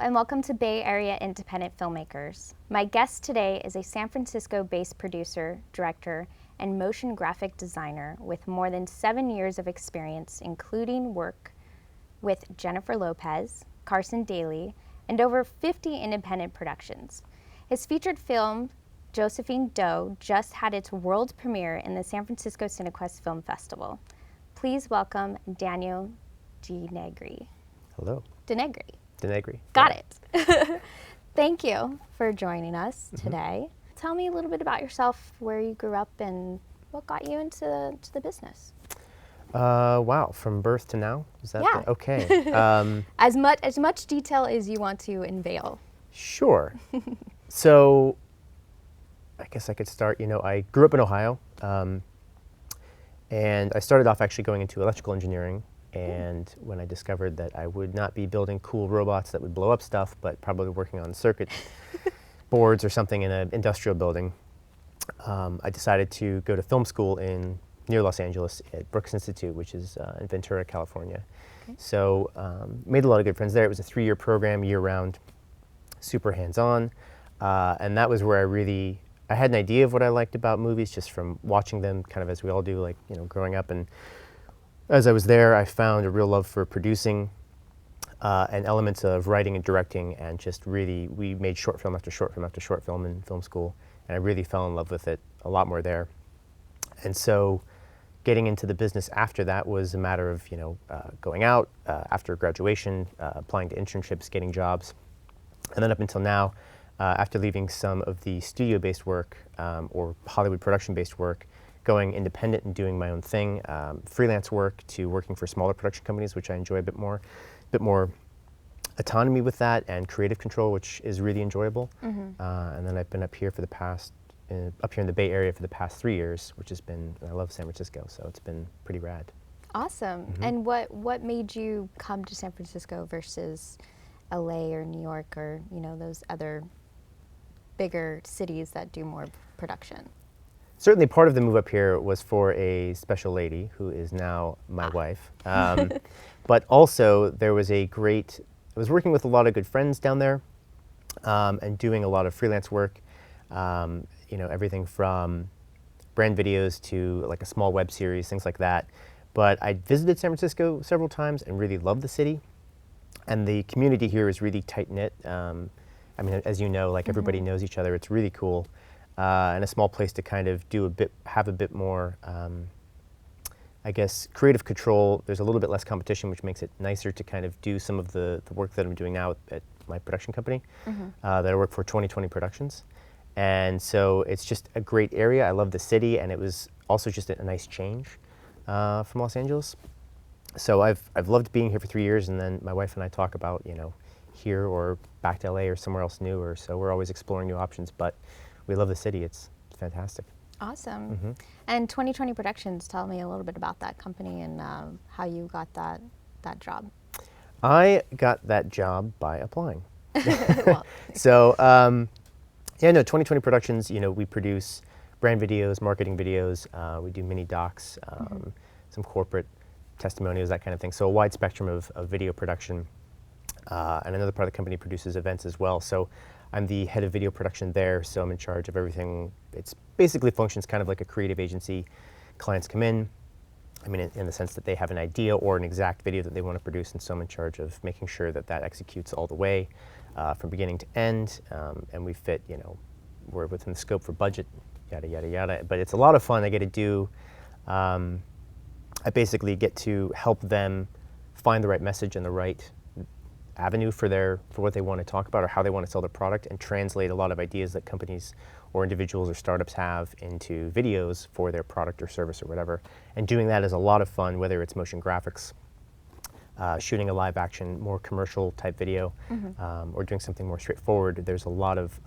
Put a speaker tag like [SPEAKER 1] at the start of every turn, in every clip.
[SPEAKER 1] and welcome to Bay Area Independent Filmmakers. My guest today is a San Francisco-based producer, director, and motion graphic designer with more than 7 years of experience, including work with Jennifer Lopez, Carson Daly, and over 50 independent productions. His featured film, Josephine Doe, just had its world premiere in the San Francisco Cinequest Film Festival. Please welcome Daniel Denegre.
[SPEAKER 2] Hello.
[SPEAKER 1] Denegre.
[SPEAKER 2] Denegre.
[SPEAKER 1] Got it. Thank you for joining us today. Tell me a little bit about yourself, where you grew up, and what got you into the business.
[SPEAKER 2] Wow, from birth to now? Is that
[SPEAKER 1] Yeah.
[SPEAKER 2] okay.
[SPEAKER 1] As much detail as you want to unveil.
[SPEAKER 2] Sure. So, I guess I could start. I grew up in Ohio, and I started off actually going into electrical engineering. And when I discovered that I would not be building cool robots that would blow up stuff, but probably working on circuit boards or something in an industrial building, I decided to go to film school near Los Angeles at Brooks Institute, which is in Ventura, California. Okay. So made a lot of good friends there. It was a 3-year program, year-round, super hands-on. And that was where I had an idea of what I liked about movies just from watching them, kind of as we all do, like, growing up. And as I was there, I found a real love for producing and elements of writing and directing, and just really, we made short film after short film after short film in film school, and I really fell in love with it a lot more there. And so getting into the business after that was a matter of, going out after graduation, applying to internships, getting jobs. And then up until now, after leaving some of the studio-based work or Hollywood production-based work, going independent and doing my own thing, freelance work to working for smaller production companies, which I enjoy a bit more autonomy with that, and creative control, which is really enjoyable. And then I've been up here in the Bay Area for the past 3 years, which has been, I love San Francisco, so it's been pretty rad.
[SPEAKER 1] Awesome. And what made you come to San Francisco versus LA or New York or, those other bigger cities that do more production?
[SPEAKER 2] Certainly part of the move up here was for a special lady who is now my wife. But also I was working with a lot of good friends down there and doing a lot of freelance work, everything from brand videos to like a small web series, things like that. But I visited San Francisco several times and really loved the city. And the community here is really tight-knit. As you know, like everybody knows each other. It's really cool. And a small place to kind of have a bit more, creative control. There's a little bit less competition, which makes it nicer to kind of do some of the work that I'm doing now at my production company that I work for, 2020 Productions. And so it's just a great area. I love the city, and it was also just a nice change from Los Angeles. So I've loved being here for 3 years, and then my wife and I talk about, here or back to LA or somewhere else newer. So we're always exploring new options, but we love the city. It's fantastic.
[SPEAKER 1] Awesome. And 2020 Productions, tell me a little bit about that company and how you got that job.
[SPEAKER 2] I got that job by applying.
[SPEAKER 1] Well,
[SPEAKER 2] So, 2020 Productions, we produce brand videos, marketing videos. We do mini docs, some corporate testimonials, that kind of thing. So a wide spectrum of video production. And another part of the company produces events as well. So I'm the head of video production there, so I'm in charge of everything. It's basically functions kind of like a creative agency. Clients come in, in the sense that they have an idea or an exact video that they want to produce, and so I'm in charge of making sure that that executes all the way from beginning to end, and we fit, we're within the scope for budget, yada, yada, yada. But it's a lot of fun. I get to do, I basically get to help them find the right message and the right avenue for what they want to talk about or how they want to sell their product, and translate a lot of ideas that companies or individuals or startups have into videos for their product or service or whatever. And doing that is a lot of fun, whether it's motion graphics, shooting a live action, more commercial type video, or doing something more straightforward. There's a lot of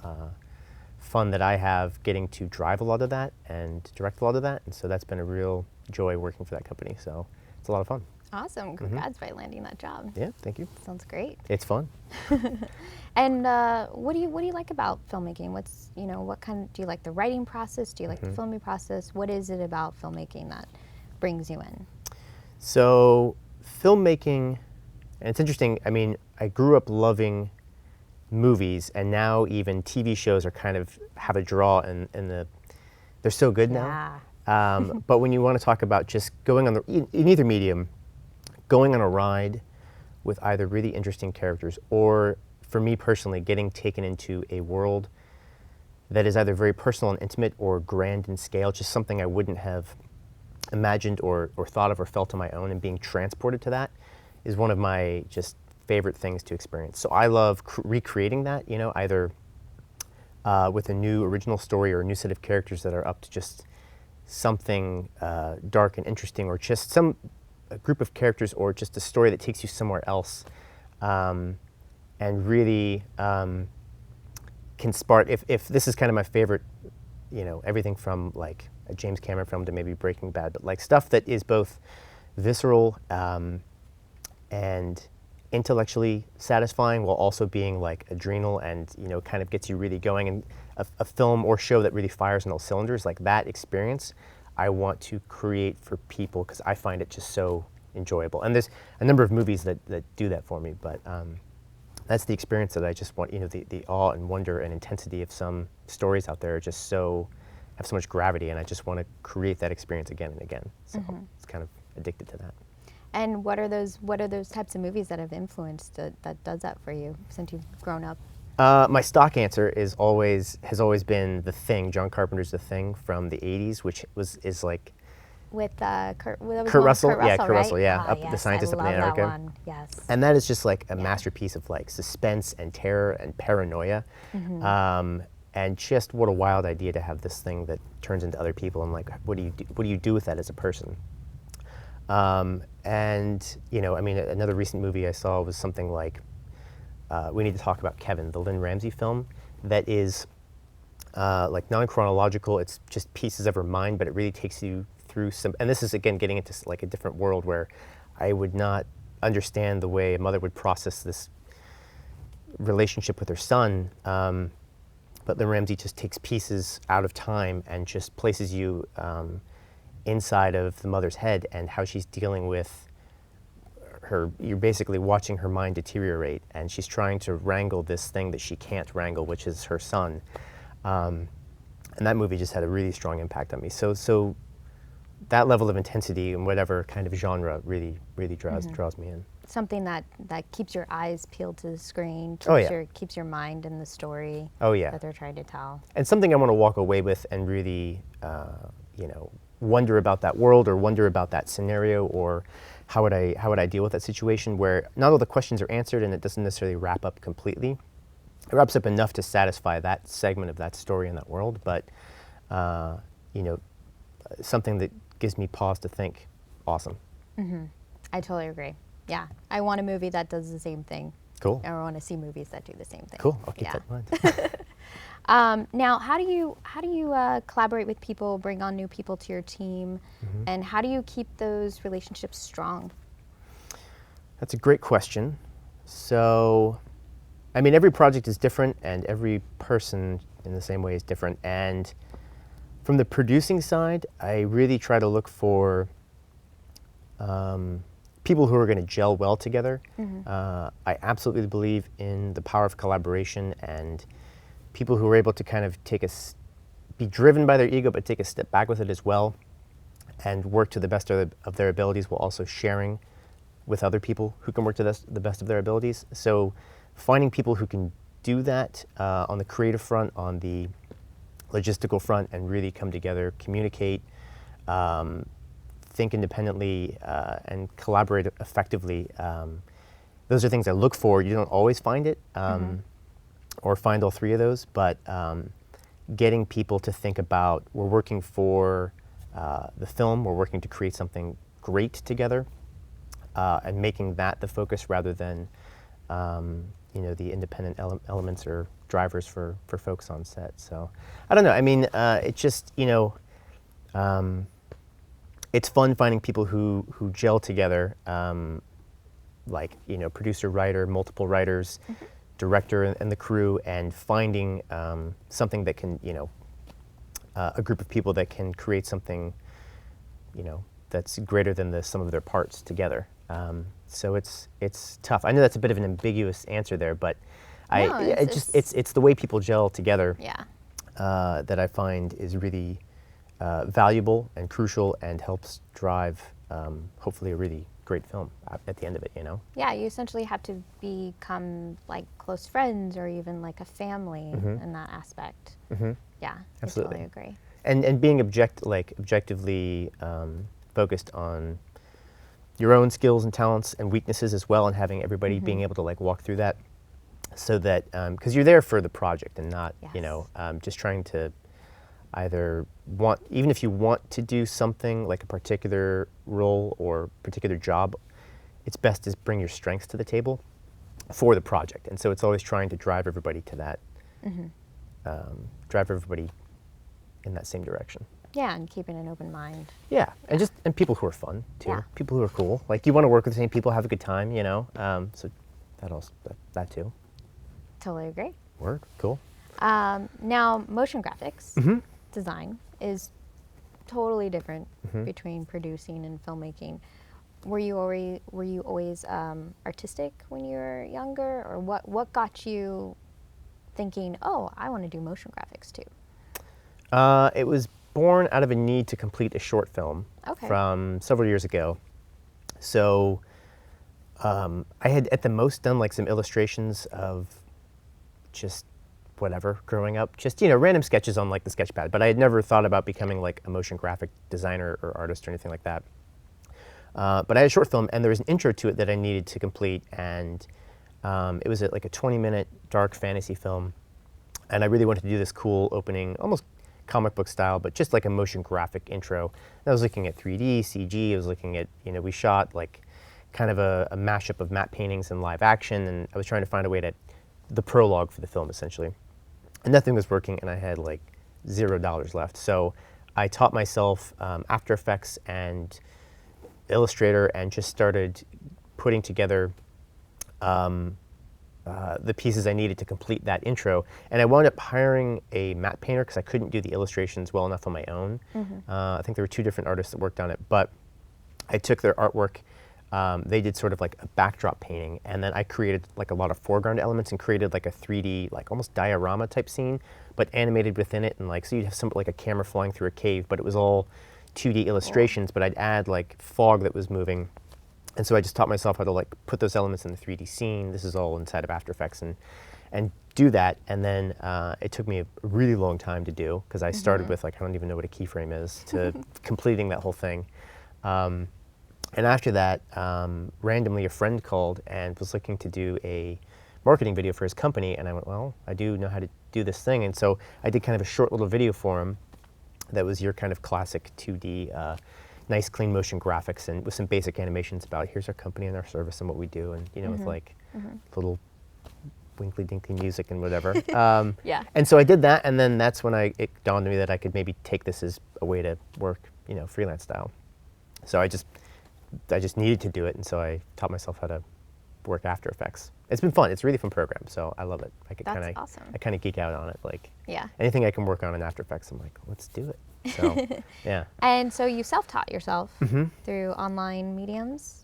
[SPEAKER 2] fun that I have getting to drive a lot of that and direct a lot of that. And so that's been a real joy working for that company. So it's a lot of fun.
[SPEAKER 1] Awesome. Congrats by landing that job.
[SPEAKER 2] Yeah, thank you.
[SPEAKER 1] Sounds great.
[SPEAKER 2] It's fun.
[SPEAKER 1] And what do you like about filmmaking? Do you like the writing process? Do you like the filming process? What is it about filmmaking that brings you in?
[SPEAKER 2] So filmmaking, and it's interesting, I grew up loving movies, and now even TV shows are kind of have a draw in the, they're so good now. But when you want to talk about just going on in either medium, going on a ride with either really interesting characters or, for me personally, getting taken into a world that is either very personal and intimate or grand in scale, just something I wouldn't have imagined or thought of or felt on my own, and being transported to that is one of my just favorite things to experience. So I love recreating that, you know, either with a new original story or a new set of characters that are up to just something dark and interesting, or just a group of characters, or just a story that takes you somewhere else, and really can spark, if this is kind of my favorite, you know, everything from like a James Cameron film to maybe Breaking Bad, but like stuff that is both visceral and intellectually satisfying while also being like adrenal and, you know, kind of gets you really going, and a film or show that really fires on those cylinders, like that experience I want to create for people because I find it just so enjoyable. And there's a number of movies that do that for me, but that's the experience that I just want, you know, the awe and wonder and intensity of some stories out there are just have so much gravity, and I just want to create that experience again and again. So it's kind of addicted to that.
[SPEAKER 1] And what are those types of movies that have influenced that does that for you since you've grown up?
[SPEAKER 2] My stock answer has always been The Thing, John Carpenter's The Thing from the 80s, which is like
[SPEAKER 1] with Kurt
[SPEAKER 2] Russell,
[SPEAKER 1] right?
[SPEAKER 2] Kurt Russell, yeah,
[SPEAKER 1] Yes,
[SPEAKER 2] the scientist
[SPEAKER 1] I
[SPEAKER 2] up in
[SPEAKER 1] love
[SPEAKER 2] Antarctica.
[SPEAKER 1] that one. Yes.
[SPEAKER 2] And that is just like a masterpiece of like suspense and terror and paranoia, and just what a wild idea to have this thing that turns into other people, and like what do you do with that as a person? And you know, I mean, another recent movie I saw was something like We Need to Talk About Kevin, the Lynn Ramsey film, that is like non-chronological. It's just pieces of her mind, but it really takes you through some, and this is again getting into like a different world where I would not understand the way a mother would process this relationship with her son, but Lynn Ramsey just takes pieces out of time and just places you inside of the mother's head and how she's dealing with her. You're basically watching her mind deteriorate, and she's trying to wrangle this thing that she can't wrangle, which is her son. And that movie just had a really strong impact on me. So that level of intensity in whatever kind of genre really draws me in.
[SPEAKER 1] Something that keeps your eyes peeled to the screen, keeps your mind in the story that they're trying to tell.
[SPEAKER 2] And something I want to walk away with and really, you know, wonder about that world, or wonder about that scenario, or how would I deal with that situation, where not all the questions are answered and it doesn't necessarily wrap up completely. It wraps up enough to satisfy that segment of that story in that world, but you know, something that gives me pause to think. Awesome.
[SPEAKER 1] I totally agree. Yeah, I want a movie that does the same thing.
[SPEAKER 2] Cool.
[SPEAKER 1] I want to see movies that do the same thing.
[SPEAKER 2] Cool. I'll keep that in mind.
[SPEAKER 1] Now, how do you collaborate with people, bring on new people to your team, and how do you keep those relationships strong?
[SPEAKER 2] That's a great question. So, I mean, every project is different, and every person in the same way is different. And from the producing side, I really try to look for people who are going to gel well together. I absolutely believe in the power of collaboration, and people who are able to kind of be driven by their ego, but take a step back with it as well, and work to the best of their abilities, while also sharing with other people who can work to the best of their abilities. So finding people who can do that on the creative front, on the logistical front, and really come together, communicate, think independently, and collaborate effectively. Those are things I look for. You don't always find it, or find all three of those, but getting people to think about, we're working for the film, we're working to create something great together, and making that the focus rather than you know, the independent elements or drivers for folks on set. So I don't know. I mean, it just, you know, it's fun finding people who gel together, like, you know, producer, writer, multiple writers, director, and the crew, and finding something that can, you know, a group of people that can create something, you know, that's greater than the sum of their parts together. So it's tough. I know that's a bit of an ambiguous answer there, but
[SPEAKER 1] No,
[SPEAKER 2] It's the way people gel together
[SPEAKER 1] yeah.
[SPEAKER 2] that I find is really valuable and crucial and helps drive hopefully a really great film at the end of it, you know?
[SPEAKER 1] Yeah, you essentially have to become like close friends or even like a family in that aspect. Yeah,
[SPEAKER 2] Absolutely.
[SPEAKER 1] I totally agree.
[SPEAKER 2] And being objectively focused on your own skills and talents and weaknesses as well, and having everybody being able to like walk through that, so that because you're there for the project and not you know just trying to either even if you want to do something like a particular role or particular job, it's best to bring your strengths to the table for the project. And so it's always trying to drive everybody to that, drive everybody in that same direction.
[SPEAKER 1] Yeah, and keeping an open mind.
[SPEAKER 2] Yeah, and people who are fun too.
[SPEAKER 1] Yeah.
[SPEAKER 2] People who are cool. Like you want to work with the same people, have a good time, you know. So that too.
[SPEAKER 1] Totally agree.
[SPEAKER 2] Word, cool.
[SPEAKER 1] Now, motion graphics design is totally different between producing and filmmaking. Were you always artistic when you were younger, or what got you thinking, oh, I want to do motion graphics too?
[SPEAKER 2] It was born out of a need to complete a short film from several years ago. So I had at the most done like some illustrations of just whatever growing up, just, you know, random sketches on like the sketchpad, but I had never thought about becoming like a motion graphic designer or artist or anything like that. But I had a short film and there was an intro to it that I needed to complete, and it was like a 20-minute dark fantasy film, and I really wanted to do this cool opening, almost comic book style, but just like a motion graphic intro. And I was looking at 3D, CG, I was looking at, you know, we shot like kind of a mashup of matte paintings and live action, and I was trying to find a way to, the prologue for the film essentially. And nothing was working, and I had like $0 left. So I taught myself After Effects and Illustrator and just started putting together the pieces I needed to complete that intro. And I wound up hiring a matte painter because I couldn't do the illustrations well enough on my own. I think there were 2 different artists that worked on it, but I took their artwork. They did sort of like a backdrop painting, and then I created like a lot of foreground elements and created like a 3D, like almost diorama type scene, but animated within it. And like, so you'd have some like a camera flying through a cave, but it was all 2D illustrations, but I'd add like fog that was moving. And so I just taught myself how to like put those elements in the 3D scene. This is all inside of After Effects, and do that. And then it took me a really long time to do, because I started with like, I don't even know what a keyframe is, to completing that whole thing. And after that, randomly a friend called and was looking to do a marketing video for his company, and I went, well, I do know how to do this thing. And so I did kind of a short little video for him that was your kind of classic 2D, nice clean motion graphics, and with some basic animations about here's our company and our service and what we do, and you know, with like little winkly dinky music and whatever.
[SPEAKER 1] Yeah.
[SPEAKER 2] And so I did that, and then that's when it dawned on me that I could maybe take this as a way to work, you know, freelance style. So I just needed to do it, and so I taught myself how to work After Effects. It's been fun. It's a really fun program, so I love it.
[SPEAKER 1] That's awesome.
[SPEAKER 2] I kind of geek out on it. Like,
[SPEAKER 1] Yeah.
[SPEAKER 2] anything I can work on in After Effects, I'm like, let's do it. So, yeah.
[SPEAKER 1] And so you self-taught yourself through online mediums?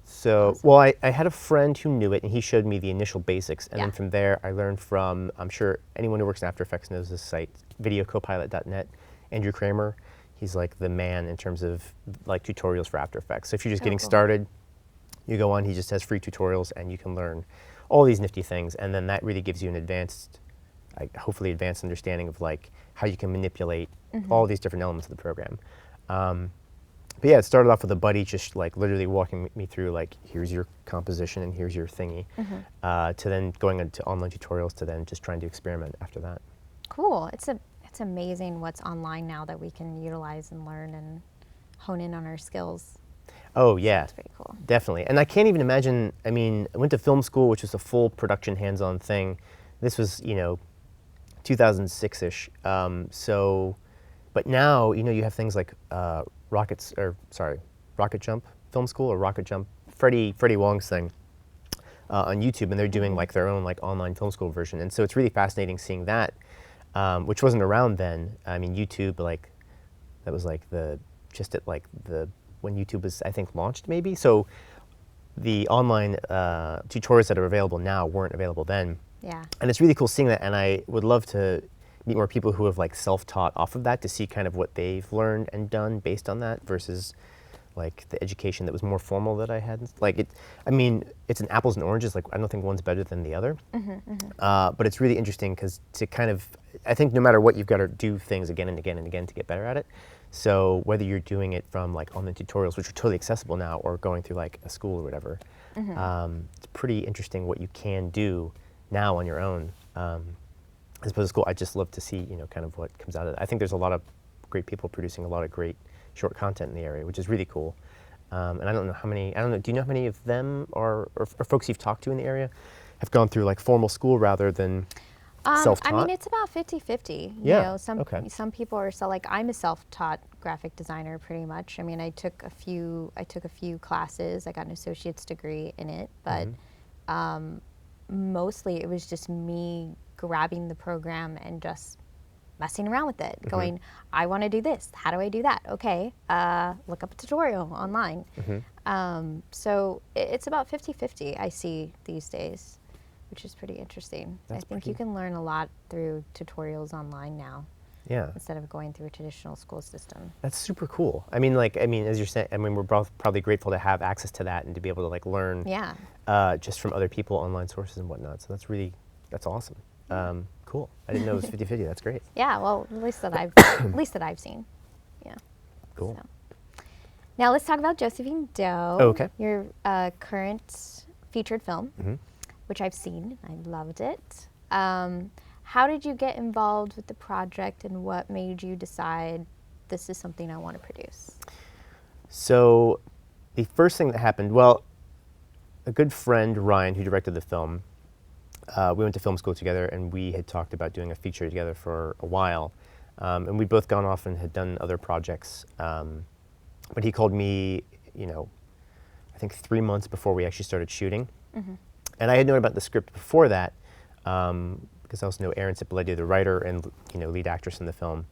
[SPEAKER 2] So,
[SPEAKER 1] Awesome.
[SPEAKER 2] well, I had a friend who knew it, and he showed me the initial basics, and
[SPEAKER 1] Yeah.
[SPEAKER 2] then from there I learned from, I'm sure anyone who works in After Effects knows this site, videocopilot.net. Andrew Kramer, he's like the man in terms of like tutorials for After Effects. So if you're just getting
[SPEAKER 1] cool.
[SPEAKER 2] started, you go on, he just has free tutorials, and you can learn all these nifty things, and then that really gives you an advanced, hopefully advanced understanding of like how you can manipulate all these different elements of the program. But yeah, it started off with a buddy just like literally walking me through like, here's your composition and here's your thingy, to then going into online tutorials, to then just trying to experiment after that.
[SPEAKER 1] Cool. It's amazing what's online now that we can utilize and learn and hone in on our skills.
[SPEAKER 2] Oh yeah,
[SPEAKER 1] That's pretty cool.
[SPEAKER 2] definitely. And I can't even imagine, I mean, I went to film school, which was a full production hands-on thing. This was, you know, 2006-ish. But now, you know, you have things like Rocket Jump Film School, or Rocket Jump, Freddie Wong's thing on YouTube, and they're doing like their own like online film school version. And so it's really fascinating seeing that, which wasn't around then. I mean, YouTube, like, that was like when YouTube was, I think, launched maybe. So the online tutorials that are available now weren't available then.
[SPEAKER 1] Yeah.
[SPEAKER 2] And it's really cool seeing that, and I would love to meet more people who have like self-taught off of that to see kind of what they've learned and done based on that versus like the education that was more formal that I had. Like it, I mean, it's an apples and oranges. Like I don't think one's better than the other. But it's really interesting because to kind of, I think no matter what, you've got to do things again and again and again to get better at it. So whether you're doing it from like online tutorials, which are totally accessible now, or going through like a school or whatever, it's pretty interesting what you can do now on your own. As opposed to school, I just love to see, you know, kind of what comes out of it. I think there's a lot of great people producing a lot of great short content in the area, which is really cool. And I don't know how many, I don't know, do you know how many of them or folks you've talked to in the area have gone through like formal school rather than self-taught?
[SPEAKER 1] I mean, it's about 50-50.
[SPEAKER 2] Yeah,
[SPEAKER 1] You know, some people are like, I'm a self-taught graphic designer pretty much. I mean, I took a few classes. I got an associate's degree in it, but mostly it was just me grabbing the program and just messing around with it, going, I want to do this. How do I do that? Okay, look up a tutorial online. So it's about 50-50 I see these days, which is pretty interesting. I think you can learn a lot through tutorials online now.
[SPEAKER 2] Yeah.
[SPEAKER 1] Instead of going through a traditional school system.
[SPEAKER 2] That's super cool. I mean, like, as you're saying, I mean, we're both probably grateful to have access to that and to be able to like learn just from other people, online sources and whatnot. So that's awesome. Cool. I didn't know it was 50-50. That's great.
[SPEAKER 1] Yeah, well, at least that I've seen. Yeah.
[SPEAKER 2] Cool.
[SPEAKER 1] So. Now let's talk about Josephine Doe.
[SPEAKER 2] Oh, okay.
[SPEAKER 1] Your current featured film, which I've seen. I loved it. How did you get involved with the project, and what made you decide this is something I want to produce?
[SPEAKER 2] So the first thing that happened, well, a good friend, Ryan, who directed the film, we went to film school together, and we had talked about doing a feature together for a while. And we'd both gone off and had done other projects. But he called me, you know, I think 3 months before we actually started shooting. And I had known about the script before that, because I also know Erin Cipolleti, the writer and, you know, lead actress in the film.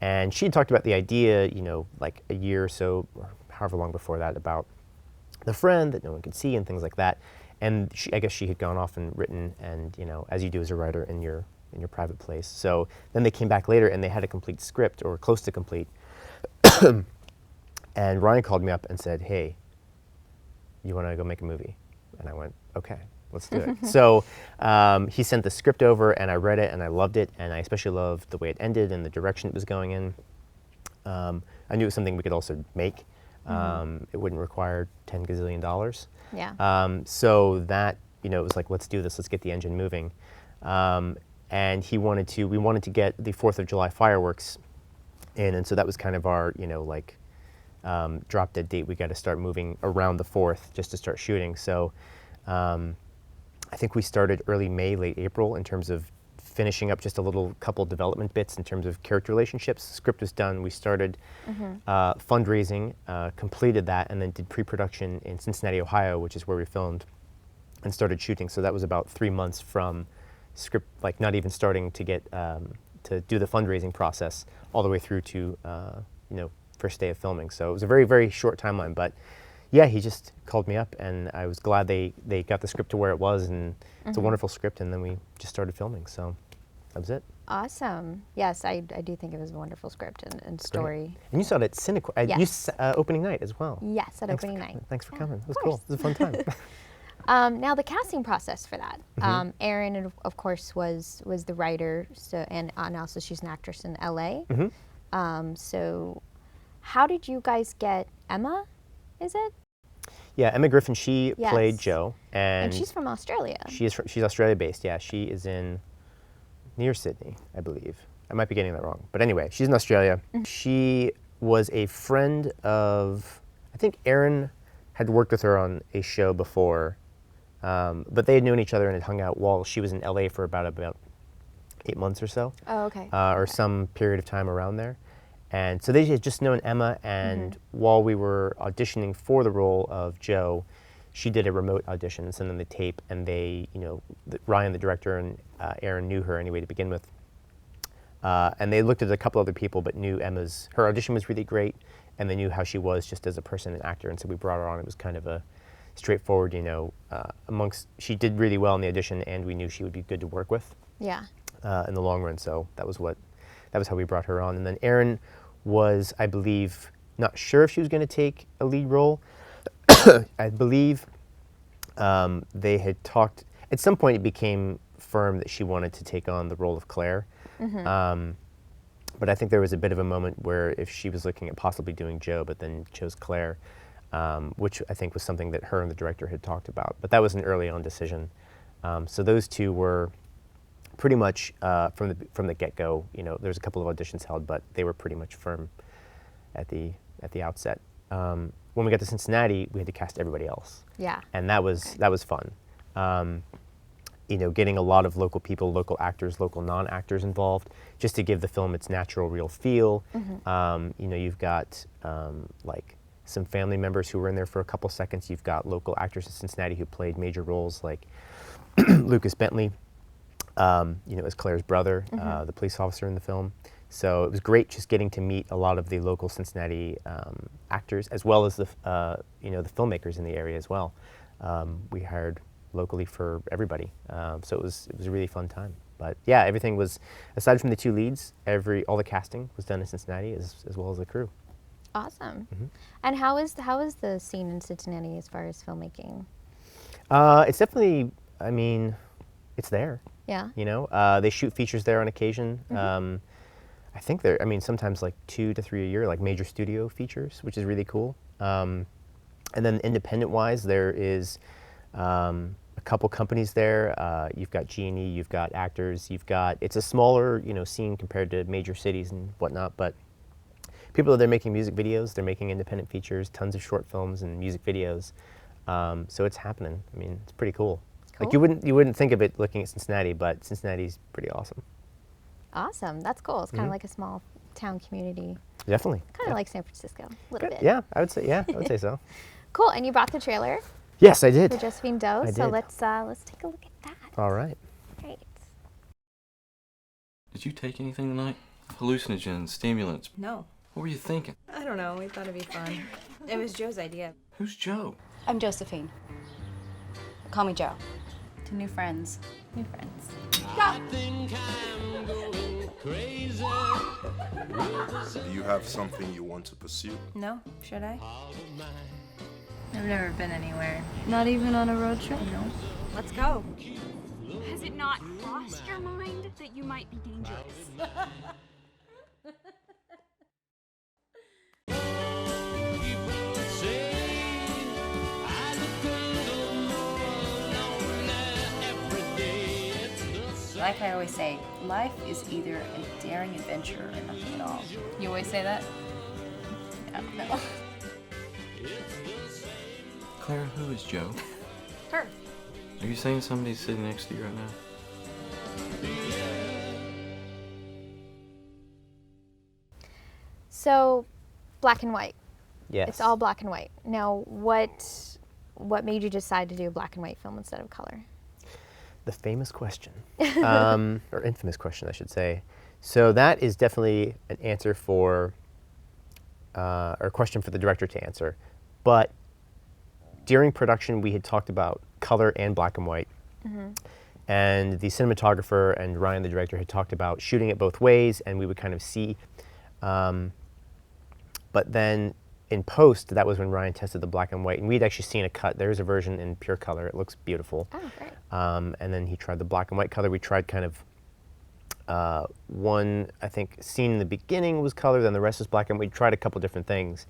[SPEAKER 2] And she had talked about the idea, you know, like a year or so, or however long before that, about the friend that no one could see and things like that. And I guess she had gone off and written, and, you know, as you do as a writer in your private place. So then they came back later and they had a complete script, or close to complete. And Ryan called me up and said, hey, you want to go make a movie? And I went, okay, let's do it. So he sent the script over, and I read it, and I loved it, and I especially loved the way it ended and the direction it was going in. I knew it was something we could also make. It wouldn't require $10 gazillion.
[SPEAKER 1] Yeah.
[SPEAKER 2] So that, you know, it was like, let's do this, let's get the engine moving. And we wanted to get the 4th of July fireworks in, and so that was kind of our, you know, like, drop dead date. We got to start moving around the 4th just to start shooting. So I think we started early May, late April in terms of finishing up just a little couple development bits in terms of character relationships. The script was done. We started fundraising, completed that, and then did pre-production in Cincinnati, Ohio, which is where we filmed, and started shooting. So that was about 3 months from script, like not even starting to get to do the fundraising process all the way through to you know, first day of filming. So it was a very, very short timeline, but yeah, he just called me up, and I was glad they got the script to where it was, and it's a wonderful script, and then we just started filming, so that was it.
[SPEAKER 1] Awesome. Yes, I do think it was a wonderful script and story.
[SPEAKER 2] Great. And you saw it at Cinequest,
[SPEAKER 1] Yes.
[SPEAKER 2] opening night as well.
[SPEAKER 1] Yes, at opening night.
[SPEAKER 2] Thanks for
[SPEAKER 1] Yeah,
[SPEAKER 2] coming. It was
[SPEAKER 1] of
[SPEAKER 2] cool.
[SPEAKER 1] course.
[SPEAKER 2] It was a fun time.
[SPEAKER 1] Now the casting process for that. Erin, of course, was the writer, so and also she's an actress in LA. So how did you guys get Emma? Is it?
[SPEAKER 2] Yeah, Emma Griffin. She
[SPEAKER 1] Yes.
[SPEAKER 2] played Jo, and
[SPEAKER 1] she's from Australia.
[SPEAKER 2] she's Australia based. Yeah, she is near Sydney, I believe. I might be getting that wrong, but anyway, she's in Australia. She was a friend of, I think Erin had worked with her on a show before, but they had known each other and had hung out while she was in LA for about 8 months or so.
[SPEAKER 1] Oh, okay.
[SPEAKER 2] Or some period of time around there. And so they had just known Emma, and while we were auditioning for the role of Jo, she did a remote audition and sent them the tape, and they, you know, Ryan, the director, and Erin knew her anyway to begin with. And they looked at a couple other people, but knew her audition was really great, and they knew how she was just as a person and actor, and so we brought her on. It was kind of a straightforward, she did really well in the audition, and we knew she would be good to work with
[SPEAKER 1] Yeah.
[SPEAKER 2] in the long run. So that was how we brought her on. And then Erin was, I believe, not sure if she was going to take a lead role. I believe they had talked, at some point it became firm that she wanted to take on the role of Claire. But I think there was a bit of a moment where if she was looking at possibly doing Joe, but then chose Claire, which I think was something that her and the director had talked about. But that was an early on decision. So those two were pretty much from the get-go. There's a couple of auditions held, but they were pretty much firm at the outset. When we got to Cincinnati, we had to cast everybody else.
[SPEAKER 1] Yeah.
[SPEAKER 2] And that was fun. Getting a lot of local people, local actors, local non-actors involved, just to give the film its natural, real feel. You've got like some family members who were in there for a couple seconds. You've got local actors in Cincinnati who played major roles, like Lucas Bentley, as Claire's brother, the police officer in the film. So it was great just getting to meet a lot of the local Cincinnati actors, as well as the filmmakers in the area as well. We hired locally for everybody, so it was a really fun time. But yeah, everything was, aside from the two leads, all the casting was done in Cincinnati as well as the crew.
[SPEAKER 1] Awesome. And how is the scene in Cincinnati as far as filmmaking?
[SPEAKER 2] It's definitely, it's there.
[SPEAKER 1] Yeah.
[SPEAKER 2] They shoot features there on occasion. I think sometimes like 2 to 3 a year, like major studio features, which is really cool. And then independent-wise, there is a couple companies there. You've got G&E, you've got actors, it's a smaller, scene compared to major cities and whatnot, but people they're making music videos, they're making independent features, tons of short films and music videos. So it's happening. It's pretty cool. Like you wouldn't think of it looking at Cincinnati, but Cincinnati's pretty awesome.
[SPEAKER 1] Awesome. That's cool. It's kind of like a small town community.
[SPEAKER 2] Definitely.
[SPEAKER 1] Kind of like San Francisco, a little bit.
[SPEAKER 2] Yeah, I would say so.
[SPEAKER 1] Cool. And you brought the trailer.
[SPEAKER 2] Yes, I did.
[SPEAKER 1] For Josephine Doe.
[SPEAKER 2] I
[SPEAKER 1] so
[SPEAKER 2] did.
[SPEAKER 1] let's take a look at that.
[SPEAKER 2] All right.
[SPEAKER 1] Great.
[SPEAKER 3] Did you take anything tonight? Hallucinogens, stimulants?
[SPEAKER 4] No.
[SPEAKER 3] What were you thinking?
[SPEAKER 4] I don't know. We thought it'd be fun. It was Joe's idea.
[SPEAKER 3] Who's Joe?
[SPEAKER 5] I'm Josephine. Call me Joe. To new friends. New friends.
[SPEAKER 6] Do you have something you want to pursue?
[SPEAKER 4] No? Should I?
[SPEAKER 7] I've never been anywhere.
[SPEAKER 4] Not even on a road trip?
[SPEAKER 7] No.
[SPEAKER 4] Let's go.
[SPEAKER 8] Has it not crossed your mind that you might be dangerous?
[SPEAKER 5] Like I always say, life is either a daring adventure or nothing at all.
[SPEAKER 7] You always say that?
[SPEAKER 5] Yeah, no.
[SPEAKER 3] Claire, who is Joe?
[SPEAKER 5] Her.
[SPEAKER 3] Are you saying somebody's sitting next to you right now?
[SPEAKER 1] So, black and white.
[SPEAKER 2] Yes.
[SPEAKER 1] It's all black and white. Now, what made you decide to do a black and white film instead of color?
[SPEAKER 2] The famous question, or infamous question, I should say. So that is definitely an answer or a question for the director to answer. But during production, we had talked about color and black and white. And the cinematographer and Ryan, the director, had talked about shooting it both ways, and we would kind of see. But then in post, that was when Ryan tested the black and white, and we'd actually seen a cut. There's a version in pure color. It looks beautiful.
[SPEAKER 1] Oh, great.
[SPEAKER 2] And then he tried the black and white color. We tried kind of one, I think, scene in the beginning was color, then the rest was black and white. We tried a couple different things.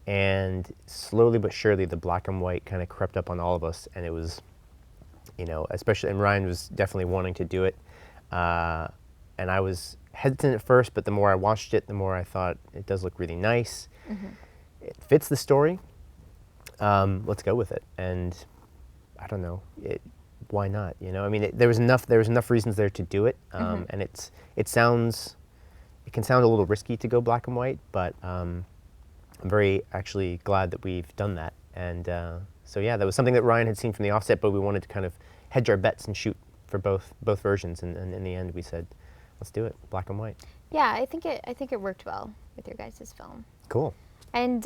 [SPEAKER 2] And slowly but surely, the black and white kind of crept up on all of us, and it was, especially, and Ryan was definitely wanting to do it. And I was hesitant at first, but the more I watched it, the more I thought it does look really nice. It fits the story. Let's go with it. And I don't know, why not? There was enough reasons there to do it, and it can sound a little risky to go black and white, but I'm very actually glad that we've done that. And so yeah, that was something that Ryan had seen from the offset, but we wanted to kind of hedge our bets and shoot for both versions. And in the end, we said, let's do it, black and white.
[SPEAKER 1] Yeah, I think it worked well with your guys' film.
[SPEAKER 2] Cool.
[SPEAKER 1] And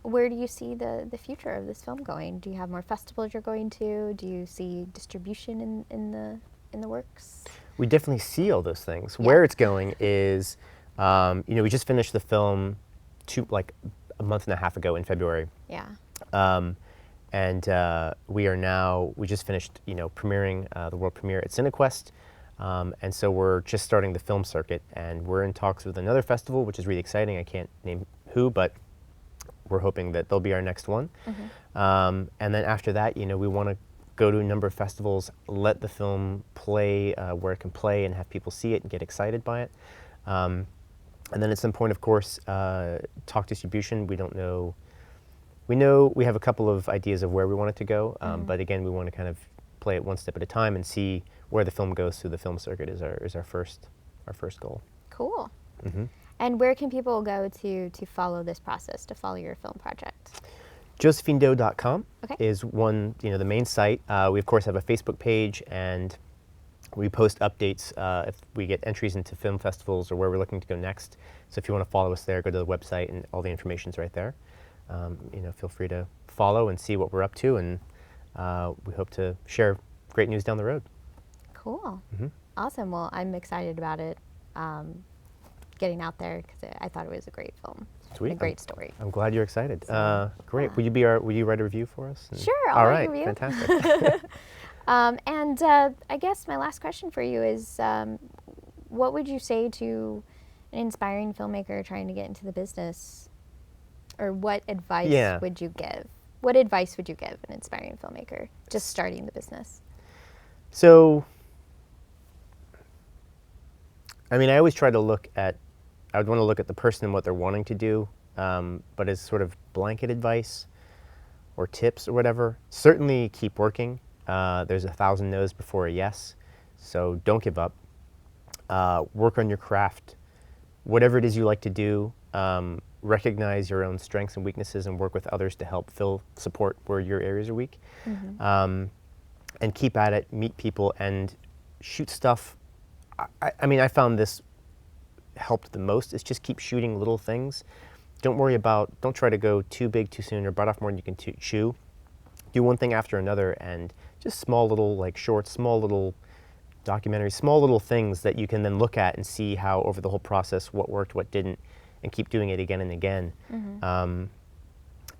[SPEAKER 1] where do you see the future of this film going? Do you have more festivals you're going to? Do you see distribution in the works?
[SPEAKER 2] We definitely see all those things.
[SPEAKER 1] Yeah.
[SPEAKER 2] Where it's going is, we just finished the film like a month and a half ago in February.
[SPEAKER 1] Yeah.
[SPEAKER 2] We just finished, premiering the world premiere at Cinequest. And so we're just starting the film circuit, and we're in talks with another festival, which is really exciting. I can't name who, but we're hoping that they'll be our next one. And then after that, we want to go to a number of festivals, let the film play where it can play and have people see it and get excited by it. And then at some point, of course, talk distribution. We don't know. We know we have a couple of ideas of where we want it to go, but again, we want to kind of play it one step at a time and see where the film goes through the film circuit is our first goal.
[SPEAKER 1] Cool. And where can people go to follow this process, to follow your film project?
[SPEAKER 2] JosephineDoe.com
[SPEAKER 1] Okay.
[SPEAKER 2] is one, the main site. We of course have a Facebook page, and we post updates if we get entries into film festivals or where we're looking to go next. So if you want to follow us there, go to the website, and all the information's right there. Feel free to follow and see what we're up to, and we hope to share great news down the road.
[SPEAKER 1] Cool. Awesome. Well, I'm excited about it getting out there because I thought it was a great film.
[SPEAKER 2] Sweet.
[SPEAKER 1] A great story.
[SPEAKER 2] I'm glad you're excited.
[SPEAKER 1] So,
[SPEAKER 2] great.
[SPEAKER 1] yeah.
[SPEAKER 2] Will you write a review for us?
[SPEAKER 1] Sure, I'll
[SPEAKER 2] All
[SPEAKER 1] write
[SPEAKER 2] right.
[SPEAKER 1] a review.
[SPEAKER 2] Fantastic.
[SPEAKER 1] And I guess my last question for you is, what would you say to an inspiring filmmaker trying to get into the business, or what advice
[SPEAKER 2] Yeah.
[SPEAKER 1] would you give? What advice would you give an inspiring filmmaker just starting the business?
[SPEAKER 2] So, I mean, I always try to I would want to look at the person and what they're wanting to do, but as sort of blanket advice or tips or whatever, certainly keep working. There's 1,000 no's before a yes, so don't give up. Work on your craft. Whatever it is you like to do, recognize your own strengths and weaknesses and work with others to help support where your areas are weak. And keep at it, meet people, and shoot stuff. I found this helped the most is just keep shooting little things. Don't try to go too big too soon or bite off more than you can chew. Do one thing after another, and just small little shorts, small little documentaries, small little things that you can then look at and see how over the whole process what worked, what didn't, and keep doing it again and again.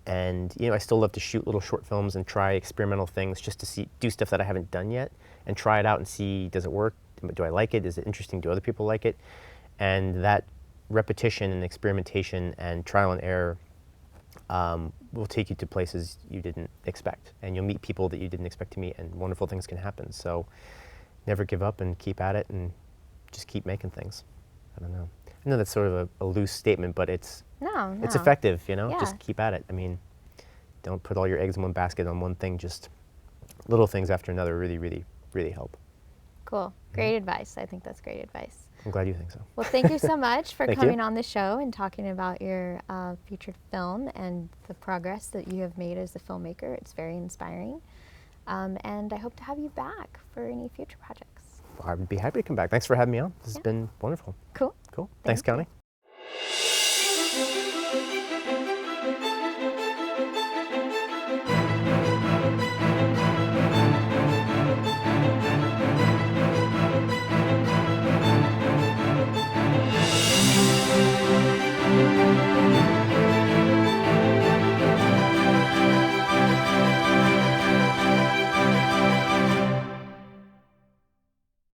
[SPEAKER 2] And I still love to shoot little short films and try experimental things just to do stuff that I haven't done yet and try it out and see, does it work? Do I like it? Is it interesting? Do other people like it? And that repetition and experimentation and trial and error will take you to places you didn't expect, and you'll meet people that you didn't expect to meet, and wonderful things can happen. So never give up and keep at it and just keep making things. I don't know. I know that's sort of a loose statement, but it's effective,
[SPEAKER 1] Yeah.
[SPEAKER 2] Just keep at it. I mean, don't put all your eggs in one basket on one thing, just little things after another really, really, really help.
[SPEAKER 1] Cool. Great advice. I think that's great advice.
[SPEAKER 2] I'm glad you think so.
[SPEAKER 1] Well, thank you so much for
[SPEAKER 2] Thank
[SPEAKER 1] coming
[SPEAKER 2] you.
[SPEAKER 1] on the show and talking about your featured film and the progress that you have made as a filmmaker. It's very inspiring. And I hope to have you back for any future projects.
[SPEAKER 2] I would be happy to come back. Thanks for having me on. This has been wonderful.
[SPEAKER 1] Cool.
[SPEAKER 2] Cool. Thanks,
[SPEAKER 1] Thank you.
[SPEAKER 2] Connie.